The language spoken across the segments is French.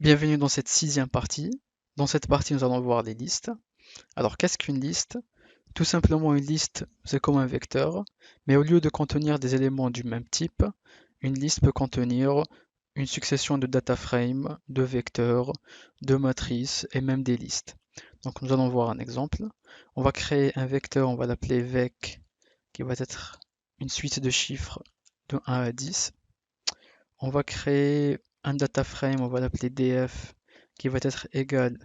Bienvenue dans cette sixième partie. Dans cette partie, nous allons voir les listes. Alors, qu'est-ce qu'une liste? Tout simplement, une liste, c'est comme un vecteur, mais au lieu de contenir des éléments du même type, une liste peut contenir une succession de data frames, de vecteurs, de matrices et même des listes. Donc, nous allons voir un exemple. On va créer un vecteur, on va l'appeler vec, qui va être une suite de chiffres de 1 à 10. On va créer un data frame, on va l'appeler df, qui va être égal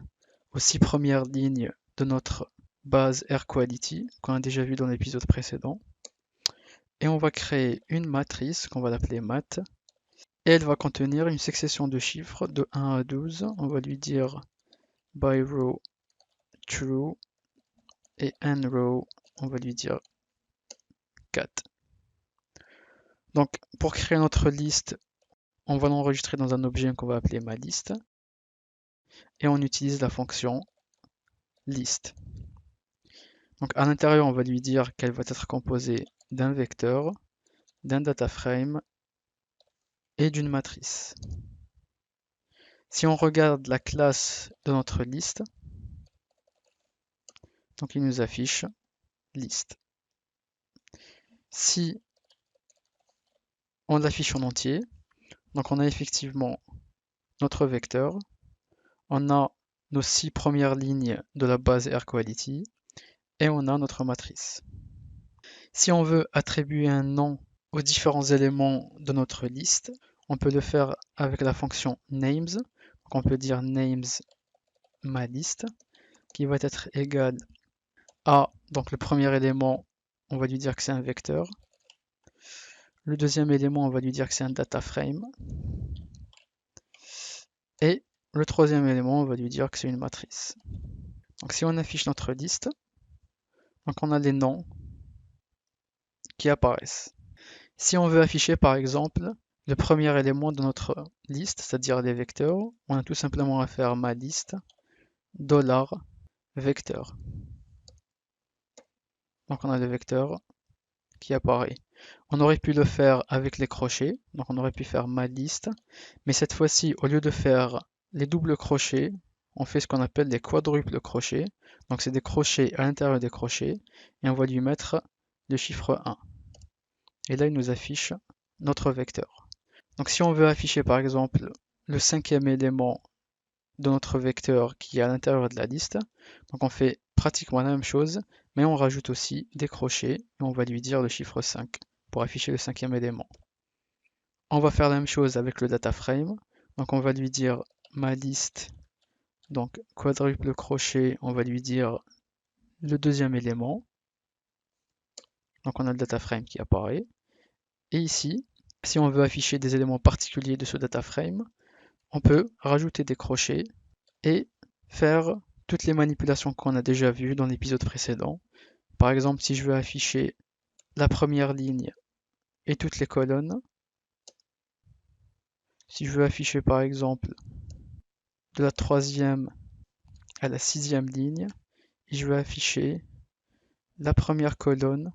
aux 6 premières lignes de notre base AirQuality, qu'on a déjà vu dans l'épisode précédent. Et on va créer une matrice, qu'on va l'appeler mat, et elle va contenir une succession de chiffres de 1 à 12. On va lui dire by row true, et nrow, on va lui dire 4. Donc, pour créer notre liste, on va l'enregistrer dans un objet qu'on va appeler maliste, et on utilise la fonction list. Donc à l'intérieur, on va lui dire qu'elle va être composée d'un vecteur, d'un data frame et d'une matrice. Si on regarde la classe de notre liste, donc il nous affiche liste. Si on l'affiche en entier, donc on a effectivement notre vecteur, on a nos 6 premières lignes de la base AirQuality et on a notre matrice. Si on veut attribuer un nom aux différents éléments de notre liste, on peut le faire avec la fonction names. Donc on peut dire names ma liste qui va être égal à, donc le premier élément, on va lui dire que c'est un vecteur. Le deuxième élément, on va lui dire que c'est un data frame. Et le troisième élément, on va lui dire que c'est une matrice. Donc si on affiche notre liste, donc on a les noms qui apparaissent. Si on veut afficher par exemple le premier élément de notre liste, c'est-à-dire les vecteurs, on a tout simplement à faire ma liste $vecteur. Donc on a le vecteur qui apparaît. On aurait pu le faire avec les crochets, donc on aurait pu faire ma liste, mais cette fois-ci, au lieu de faire les doubles crochets, on fait ce qu'on appelle des quadruples crochets. Donc c'est des crochets à l'intérieur des crochets, et on va lui mettre le chiffre 1. Et là, il nous affiche notre vecteur. Donc si on veut afficher par exemple le cinquième élément de notre vecteur qui est à l'intérieur de la liste, donc on fait pratiquement la même chose, mais on rajoute aussi des crochets et on va lui dire le chiffre 5 pour afficher le cinquième élément. On va faire la même chose avec le data frame, donc on va lui dire ma liste, donc quadruple crochet, on va lui dire le deuxième élément, donc on a le data frame qui apparaît, et ici, si on veut afficher des éléments particuliers de ce data frame, on peut rajouter des crochets et faire toutes les manipulations qu'on a déjà vues dans l'épisode précédent. Par exemple, si je veux afficher la première ligne et toutes les colonnes, si je veux afficher par exemple de la troisième à la sixième ligne, et je veux afficher la première colonne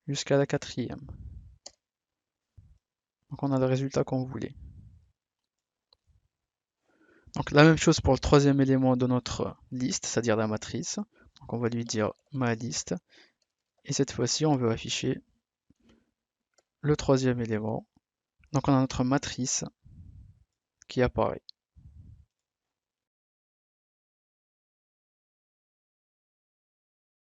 jusqu'à la quatrième. Donc on a le résultat qu'on voulait. Donc la même chose pour le troisième élément de notre liste, c'est-à-dire la matrice. Donc on va lui dire ma liste. Et cette fois-ci, on veut afficher le troisième élément. Donc on a notre matrice qui apparaît.